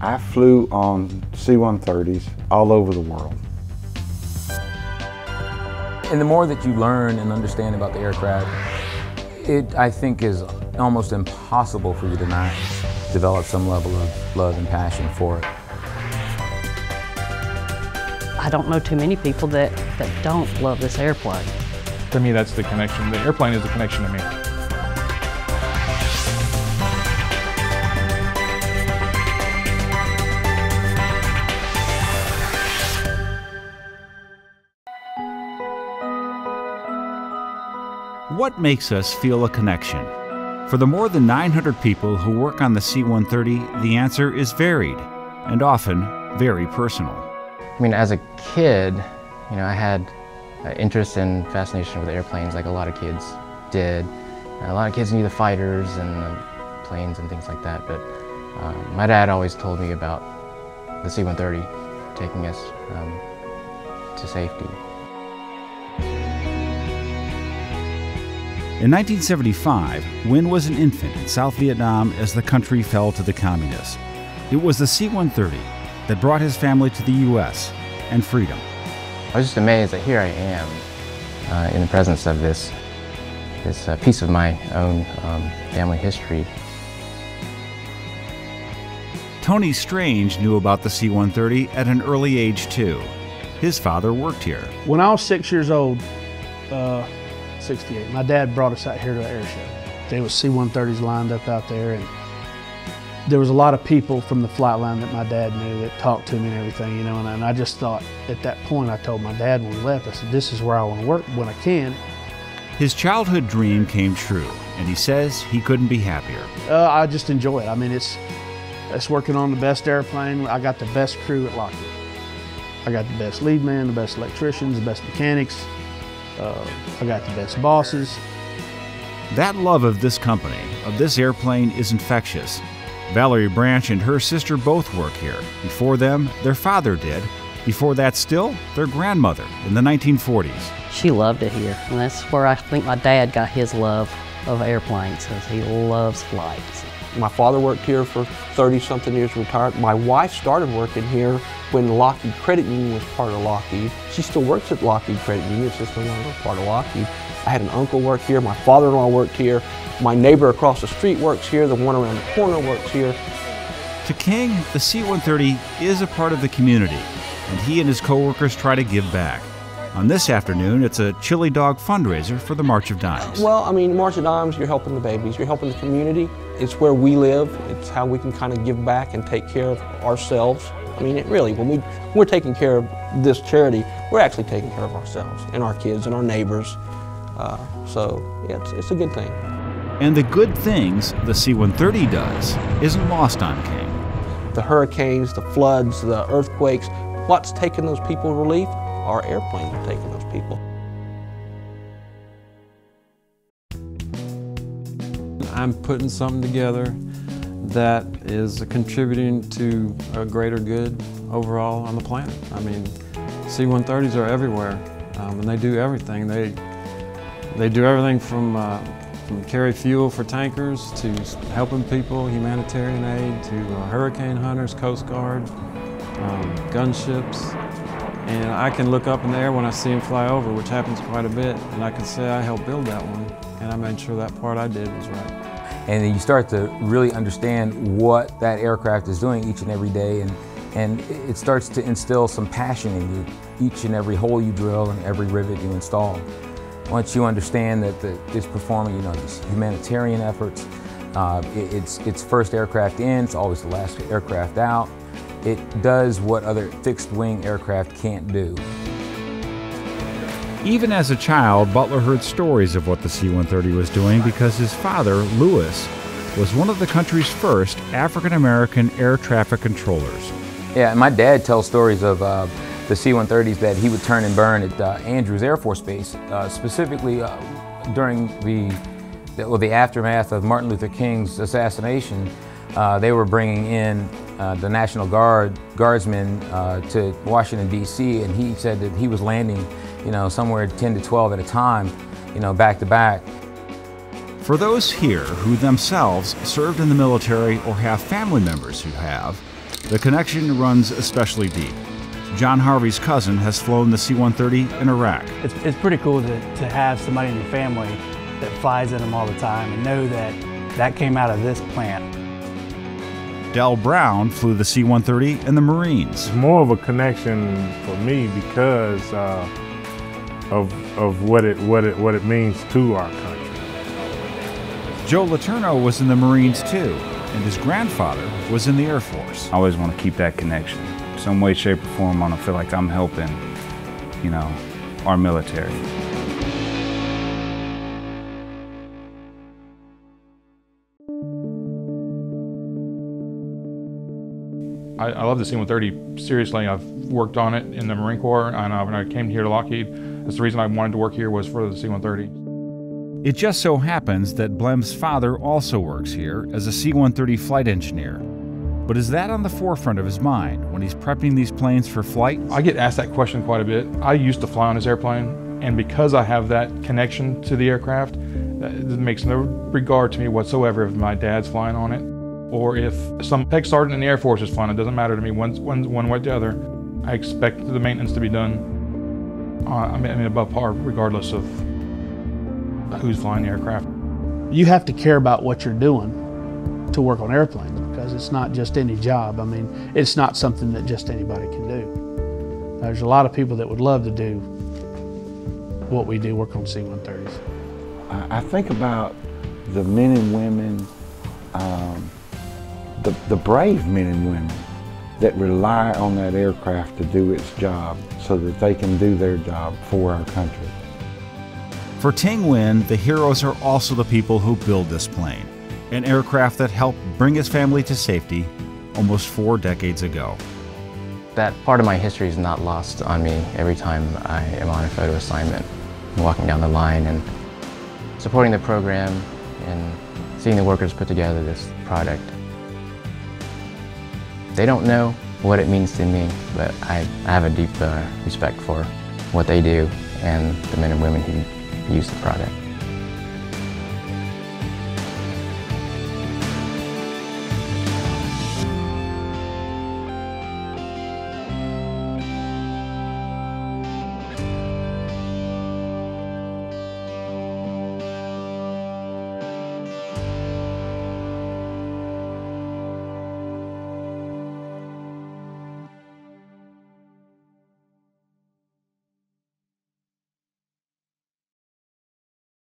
I flew on C-130s all over the world. And the more that you learn and understand about the aircraft, it, I think, is almost impossible for you to not develop some level of love and passion for it. I don't know too many people that don't love this airplane. To me, that's the connection. The airplane is the connection to me. What makes us feel a connection? For the more than 900 people who work on the C-130, the answer is varied and often very personal. I mean, as a kid, you know, I had interest and fascination with airplanes like a lot of kids did. A lot of kids knew the fighters and the planes and things like that, but my dad always told me about the C-130 taking us to safety. In 1975, Win was an infant in South Vietnam as the country fell to the communists. It was the C-130 that brought his family to the U.S. and freedom. I was just amazed that here I am in the presence of this piece of my own family history. Tony Strange knew about the C-130 at an early age too. His father worked here. When I was 6 years old, 68, my dad brought us out here to an air show. There was C-130s lined up out there, and there was a lot of people from the Flightline that my dad knew that talked to me and everything, you know, and I just thought, at that point, I told my dad when we left, I said, this is where I want to work when I can. His childhood dream came true, and he says he couldn't be happier. I just enjoy it. I mean, it's working on the best airplane. I got the best crew at Lockheed. I got the best lead man, the best electricians, the best mechanics. I got the best bosses. That love of this company, of this airplane, is infectious. Valarie Branch and her sister both work here. Before them, their father did. Before that still, their grandmother in the 1940s. She loved it here, and that's where I think my dad got his love of airplanes, because he loves flights. My father worked here for 30-something years, retired. My wife started working here when the Lockheed Credit Union was part of Lockheed. She still works at Lockheed Credit Union, it's just no longer part of Lockheed. I had an uncle work here, my father-in-law worked here, my neighbor across the street works here, the one around the corner works here. To King, the C-130 is a part of the community, and he and his co-workers try to give back. On this afternoon, it's a chili dog fundraiser for the March of Dimes. Well, I mean, March of Dimes, you're helping the babies, you're helping the community. It's where we live, it's how we can kind of give back and take care of ourselves. I mean, it really, when we're taking care of this charity, we're actually taking care of ourselves and our kids and our neighbors. So, yeah, it's a good thing. And the good things the C-130 does isn't lost on King. The hurricanes, the floods, the earthquakes, what's taking those people relief? Our airplanes are taking those people. I'm putting something together that is contributing to a greater good overall on the planet. I mean, C-130s are everywhere, and they do everything. They do everything from carry fuel for tankers to helping people, humanitarian aid, to hurricane hunters, Coast Guard, gunships. And I can look up in the air when I see them fly over, which happens quite a bit, and I can say I helped build that one, and I made sure that part I did was right. And then you start to really understand what that aircraft is doing each and every day, and it starts to instill some passion in you, each and every hole you drill and every rivet you install. Once you understand that it's performing, you know, these humanitarian efforts, it's first aircraft in, it's always the last aircraft out. It does what other fixed-wing aircraft can't do. Even as a child, Butler heard stories of what the C-130 was doing because his father, Lewis, was one of the country's first African-American air traffic controllers. Yeah, and my dad tells stories of the C-130s that he would turn and burn at Andrews Air Force Base, specifically during the aftermath of Martin Luther King's assassination. They were bringing in the National Guardsmen to Washington, D.C., and he said that he was landing, you know, somewhere 10 to 12 at a time, you know, back to back. For those here who themselves served in the military or have family members who have, The connection runs especially deep. John Harvey's cousin has flown the C-130 in Iraq. It's pretty cool to have somebody in your family that flies in them all the time and know that that came out of this plant. Del Brown flew the C-130 in the Marines. It's more of a connection for me because of what it means to our country. Joe Letourneau was in the Marines too, and his grandfather was in the Air Force. I always want to keep that connection. Some way, shape, or form, I don't feel like I'm helping, you know, our military. I love the C-130. Seriously, I've worked on it in the Marine Corps, and when I came here to Lockheed, that's the reason I wanted to work here was for the C-130. It just so happens that Blem's father also works here as a C-130 flight engineer. But is that on the forefront of his mind when he's prepping these planes for flight? I get asked that question quite a bit. I used to fly on his airplane, and because I have that connection to the aircraft, it makes no regard to me whatsoever if my dad's flying on it, or if some tech sergeant in the Air Force is flying. It doesn't matter to me one way or the other. I expect the maintenance to be done, I mean above par, regardless of who's flying the aircraft. You have to care about what you're doing to work on airplanes, because it's not just any job. I mean, it's not something that just anybody can do. There's a lot of people that would love to do what we do, work on C-130s. I think about the men and women, the brave men and women that rely on that aircraft to do its job so that they can do their job for our country. For Ting Nguyen, the heroes are also the people who build this plane, an aircraft that helped bring his family to safety almost 4 decades ago. That part of my history is not lost on me every time I am on a photo assignment, walking down the line and supporting the program and seeing the workers put together this product. They don't know what it means to me, but I have a deep respect for what they do and the men and women who use the product.